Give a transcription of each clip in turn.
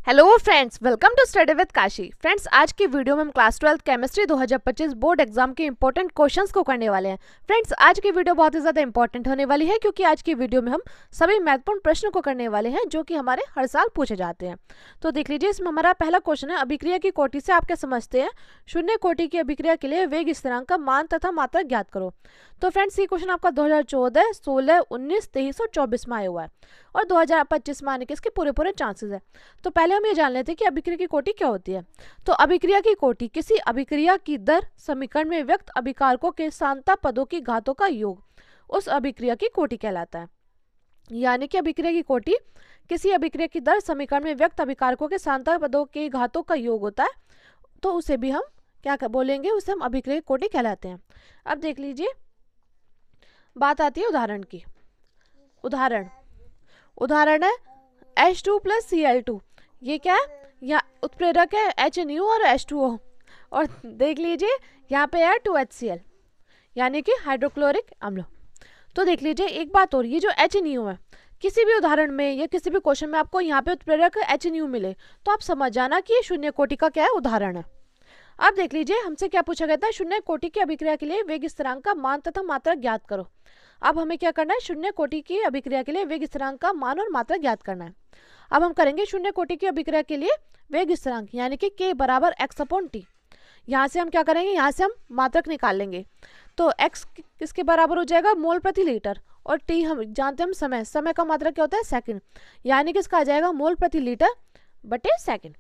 Hello friends, welcome to study with Kashi. Friends, आज की video में हम क्लास 12 केमिस्ट्री 2025 बोर्ड एग्जाम के इंपॉर्टेंट क्वेश्चंस को करने वाले हैं। फ्रेंड्स, आज की वीडियो बहुत ही ज़्यादा इंपॉर्टेंट होने वाली है क्योंकि आज की वीडियो में हम सभी महत्वपूर्ण प्रश्नों को करने वाले हैं जो कि हमारे हर साल पूछे जाते हैं। तो देख लीजिए, इसमें हमारा पहला क्वेश्चन है, अभिक्रिया की कोटि से आप क्या समझते हैं? शून्य कोटि की अभिक्रिया के लिए वेग स्थिरांक का मान तथा मात्रा ज्ञात करो। तो फ्रेंड्स, ये क्वेश्चन आपका 2014, 16, 19, 23 और 24 में आया हुआ है और 2025 में आने के इसके पूरे चांसेस है। तो पहले हम ये जान लेते हैं कि अभिक्रिया की कोटि क्या होती है। तो अभिक्रिया की कोटि किसी अभिक्रिया की दर समीकरण में व्यक्त अभिकारकों के सांता पदों की घातों का योग उस अभिक्रिया की कोटि कहलाता है। यानी कि अभिक्रिया की कोटि किसी अभिक्रिया की दर समीकरण में व्यक्त अभिकारकों के सांता पदों के घातों का योग होता है, तो उसे भी हम क्या बोलेंगे, उसे हम अभिक्रिया की कोटि कहलाते हैं। अब देख लीजिए, बात आती है उदाहरण की। उदाहरण है H2 प्लस Cl2। ये क्या है? यहाँ उत्प्रेरक है HNU और H2O, और देख लीजिए यहाँ पे है 2HCl यानी कि हाइड्रोक्लोरिक अम्ल। तो देख लीजिए एक बात और, ये जो HNU है, किसी भी उदाहरण में या किसी भी क्वेश्चन में आपको यहाँ पे उत्प्रेरक HNU मिले तो आप समझ जाना कि ये शून्य कोटि का क्या है, उदाहरण है। अब देख लीजिए, हमसे क्या पूछा गया था? शून्य कोटि की अभिक्रिया के लिए वेग स्थिरांक का मान तथा मात्रा ज्ञात करो। अब हमें क्या करना है? शून्य कोटि की अभिक्रिया के लिए वेग स्थिरांक का मान और मात्रा ज्ञात करना है। अब हम करेंगे शून्य कोटि की अभिक्रिया के लिए वेग स्थिरांक यानी कि k बराबर x/t। यहाँ से हम क्या करेंगे? यहाँ से हम मात्रक निकाल लेंगे। तो x किसके बराबर हो जाएगा? मोल प्रति लीटर, और t हम जानते हैं, हम समय का मात्रक क्या होता है? सेकंड, यानी कि इसका आ जाएगा मोल प्रति लीटर बटे सेकंड।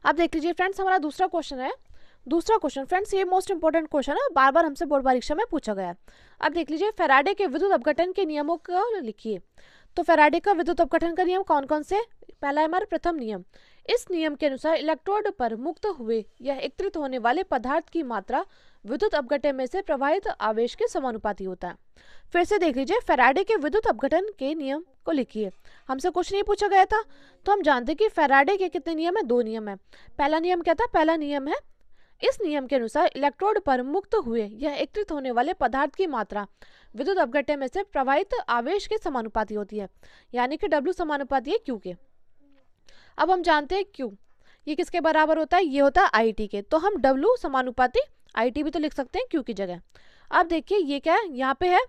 अब देख लीजिए फ्रेंड्स, हमारा दूसरा क्वेश्चन फ्रेंड्स, ये मोस्ट इंपोर्टेंट क्वेश्चन है, बार बार हमसे बोर्ड परीक्षा में पूछा गया है। अब देख लीजिए, फैराडे के विद्युत अपघटन के नियमों को लिखिए। तो फैराडे का विद्युत अपघटन का नियम कौन कौन से? पहला है हमारा प्रथम नियम। इस नियम के अनुसार इलेक्ट्रोड पर मुक्त हुए या एकत्रित होने वाले पदार्थ की मात्रा विद्युत अपघटन में से प्रवाहित आवेश के समानुपाती होता है। फिर से देख लीजिए, फैराडे के विद्युत अपघटन के नियम को लिखिए। हमसे कुछ नहीं पूछा गया था, तो हम जानते हैं कि फैराडे के कितने नियम है? 2 नियम है। पहला नियम क्या था? पहला नियम है, इस नियम के अनुसार इलेक्ट्रोड पर मुक्त हुए या एकत्रित होने वाले पदार्थ की मात्रा विद्युत अपघटन में से प्रवाहित आवेश के समानुपाती होती है, यानी कि W समानुपाती है Q के। अब हम जानते हैं Q ये किसके बराबर होता है? ये होता है IT के। तो हम W समानुपाती IT भी तो लिख सकते हैं Q की जगह। अब देखिए, ये क्या है? यहाँ पे है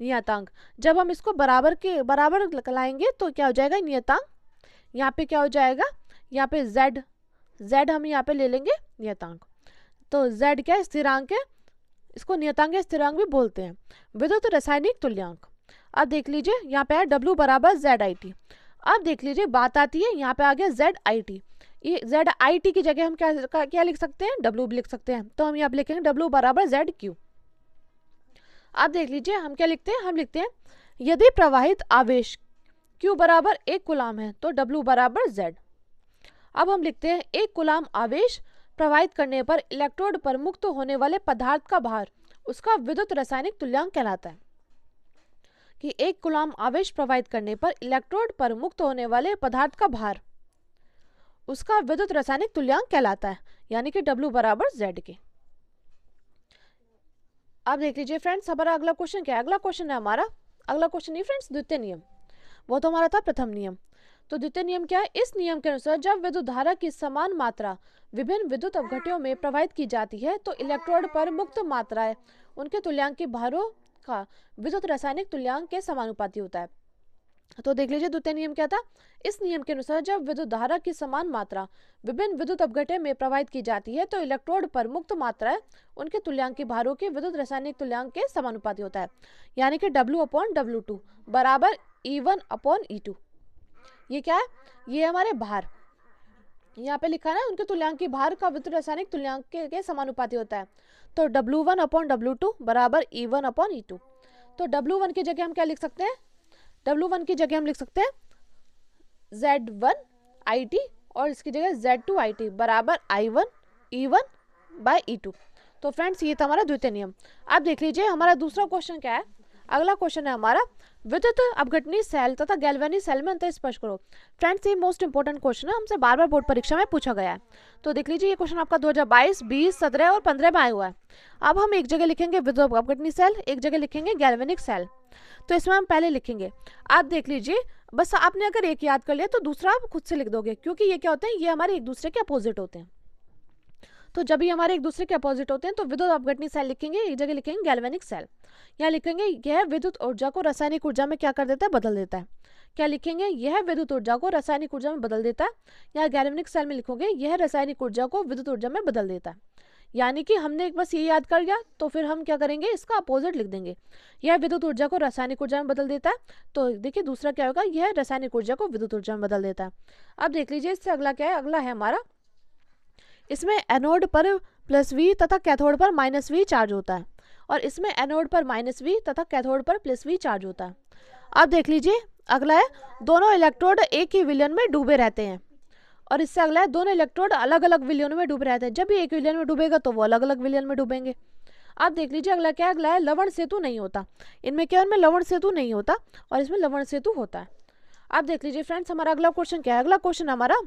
नियतांक। जब हम इसको बराबर के बराबर लाएंगे तो क्या हो जाएगा? नियतांक। यहाँ पे क्या हो जाएगा? यहाँ पे Z हम यहाँ पे ले लेंगे नियतांक। तो Z क्या है? स्थिरांक है, इसको नियतांक या स्थिरांक भी बोलते हैं। विद्युत रासायनिक तुल्यांक। अब देख लीजिए, यहाँ पे है W बराबर ZIT। अब देख लीजिए, बात आती है, यहाँ पे आ गया ZIT। ये ZIT की जगह हम क्या लिख सकते हैं? W भी लिख सकते हैं। तो हम यहाँ पे लिखेंगे W बराबर ZQ। अब देख लीजिए, हम क्या लिखते हैं? हम लिखते हैं, यदि प्रवाहित आवेश Q बराबर 1 कूलाम है तो W बराबर Z। अब हम लिखते हैं, 1 कूलाम आवेश प्रवाहित करने पर इलेक्ट्रोड पर मुक्त होने वाले पदार्थ का भार उसका विद्युत रासायनिक तुल्यांक कहलाता है। कि 1 कूलाम आवेश प्रवाहित करने पर इलेक्ट्रोड पर मुक्त होने वाले पदार्थ का भार उसका विद्युत रासायनिक तुल्यांक कहलाता है, यानी कि W बराबर Z के। अब देख लीजिए फ्रेंड्स, हमारा अगला क्वेश्चन क्या है? अगला क्वेश्चन है हमारा, अगला क्वेश्चन नहीं फ्रेंड्स, द्वितीय नियम। वो तो हमारा था प्रथम नियम। तो द्वितीय नियम क्या है? इस नियम के अनुसार जब विद्युत धारा की समान मात्रा विभिन्न विद्युत अपघट्यों में प्रवाहित की जाती है तो इलेक्ट्रोड पर मुक्त मात्राएं उनके तुल्यांक के भारों का विद्युत रासायनिक तुल्यांक के समानुपाती होता है। तो देख लीजिए, द्वितीय नियम क्या था? इस नियम के अनुसार जब विद्युत धारा की समान मात्रा विभिन्न विद्युत अपघट्य में प्रवाहित की जाती है तो इलेक्ट्रोड पर मुक्त मात्राएं उनके तुल्यांक के भारों के विद्युत रासायनिक तुल्यांक के समानुपाती होता है, यानी कि W/W2 बराबर E1/E2। ये क्या है? ये हमारे भार, यहाँ पे लिखा है ना, उनके तुल्यांक की भार का विद्युत रासायनिक तुल्यांक के समानुपाती होता है। तो W1/W2 बराबर E1/E2। तो W1 की जगह हम क्या लिख सकते हैं? W1 की जगह हम लिख सकते हैं Z1IT, और इसकी जगह Z2IT बराबर I1E1/E2। तो फ्रेंड्स, ये था हमारा द्वितीय नियम। अब देख लीजिए, हमारा दूसरा क्वेश्चन क्या है? अगला क्वेश्चन है हमारा, विद्युत अपघटनी सेल तथा गैल्वेनिक सेल में अंतर स्पष्ट करो। फ्रेंड्स, ये मोस्ट इंपोर्टेंट क्वेश्चन है, हमसे बार बार बोर्ड परीक्षा में पूछा गया है। तो देख लीजिए, ये क्वेश्चन आपका 2022, 20, 17 और 15 में आया हुआ है। अब हम एक जगह लिखेंगे विद्युत अपघटनी सेल, एक जगह लिखेंगे गैल्वेनिक सेल। तो इसमें हम पहले लिखेंगे, आप देख लीजिए, बस आपने अगर एक याद कर लिया तो दूसरा आप खुद से लिख दोगे, क्योंकि ये क्या होते हैं, ये हमारे एक दूसरे के अपोजिट होते हैं। तो जब ये हमारे एक दूसरे के अपोजिट होते हैं तो विद्युत अपघटनी सेल लिखेंगे, एक जगह लिखेंगे गैल्वेनिक सेल। यहाँ लिखेंगे यह विद्युत ऊर्जा को रासायनिक ऊर्जा में क्या कर देता है, बदल देता है। क्या लिखेंगे, यह विद्युत ऊर्जा को रासायनिक ऊर्जा में बदल देता है। यहाँ गैल्वेनिक सेल में लिखोगे यह रासायनिक ऊर्जा को विद्युत ऊर्जा में बदल देता है। यानी कि हमने एक बस ये याद कर लिया, तो फिर हम क्या करेंगे, इसका अपोजिट लिख देंगे। यह विद्युत ऊर्जा को रासायनिक ऊर्जा में बदल देता है। तो देखिए दूसरा क्या होगा, यह रासायनिक ऊर्जा को विद्युत ऊर्जा में बदल देता है। अब देख लीजिए इससे अगला क्या है, अगला है हमारा, इसमें एनोड पर +V तथा कैथोड पर -V चार्ज होता है, और इसमें एनोड पर -V तथा कैथोड पर +V चार्ज होता है। अब देख लीजिए अगला है, दोनों इलेक्ट्रोड एक ही विलयन में डूबे रहते हैं, और इससे अगला है, दोनों इलेक्ट्रोड अलग अलग विलयनों में डूबे रहते हैं। जब भी एक विलयन में डूबेगा तो वो अलग अलग विलयन में डूबेंगे। आप देख लीजिए अगला क्या है, अगला है लवण सेतु नहीं होता। इनमें क्या, इनमें लवण सेतु नहीं होता और इसमें लवण सेतु होता है। आप देख लीजिए फ्रेंड्स, हमारा अगला क्वेश्चन क्या है, अगला क्वेश्चन हमारा,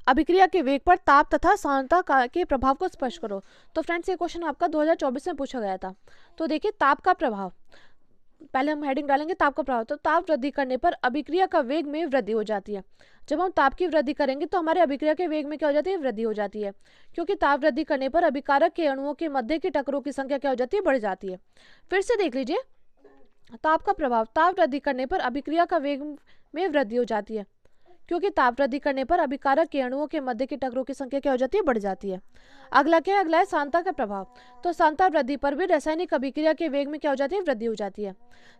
अभिक्रिया के वेग पर ताप तथा सांद्रता के प्रभाव को स्पष्ट करो। तो फ्रेंड्स ये क्वेश्चन आपका 2024 में पूछा गया था। तो देखिए ताप का प्रभाव, पहले हम हेडिंग डालेंगे ताप का प्रभाव। तो ताप वृद्धि करने पर अभिक्रिया का वेग में वृद्धि हो जाती है। जब हम ताप की वृद्धि करेंगे तो हमारे अभिक्रिया के वेग में क्या हो जाती है, वृद्धि हो जाती है, क्योंकि ताप वृद्धि करने पर अभिकारक के अणुओं के मध्य की टकरों की संख्या क्या हो जाती है, बढ़ जाती है। फिर से देख लीजिए ताप का प्रभाव, ताप वृद्धि करने पर अभिक्रिया का वेग में वृद्धि हो जाती है, क्योंकि ताप वृद्धि करने पर अभिकारक के अणुओं के मध्य की टकरों की संख्या क्या हो जाती है, बढ़ जाती है। अगला क्या है, अगला है सांद्रता का प्रभाव। तो सांद्रता वृद्धि पर भी रासायनिक अभिक्रिया के वेग में क्या हो जाती है, वृद्धि हो जाती है।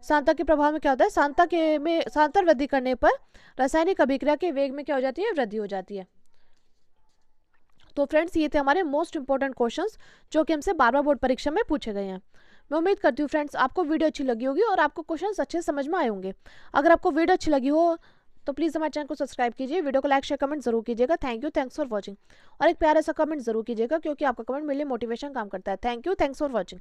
सांद्रता के प्रभाव में क्या होता है, सांद्रता वृद्धि करने पर रासायनिक अभिक्रिया के वेग में क्या हो जाती है, वृद्धि हो जाती है। तो फ्रेंड्स ये थे हमारे मोस्ट इंपॉर्टेंट क्वेश्चंस जो कि हमसे बार बार बोर्ड परीक्षा में पूछे गए हैं। मैं उम्मीद करती हूँ फ्रेंड्स आपको वीडियो अच्छी लगी होगी और आपको क्वेश्चंस अच्छे समझ में आए होंगे। अगर आपको वीडियो अच्छी लगी हो तो प्लीज़ हमारे चैनल को सब्सक्राइब कीजिए, वीडियो को लाइक शेयर कमेंट जरूर कीजिएगा। Thank you, thanks for watching. और एक प्यारा सा कमेंट जरूर कीजिएगा, क्योंकि आपका कमेंट मेरे लिए मोटिवेशन काम करता है। Thank you, thanks for watching.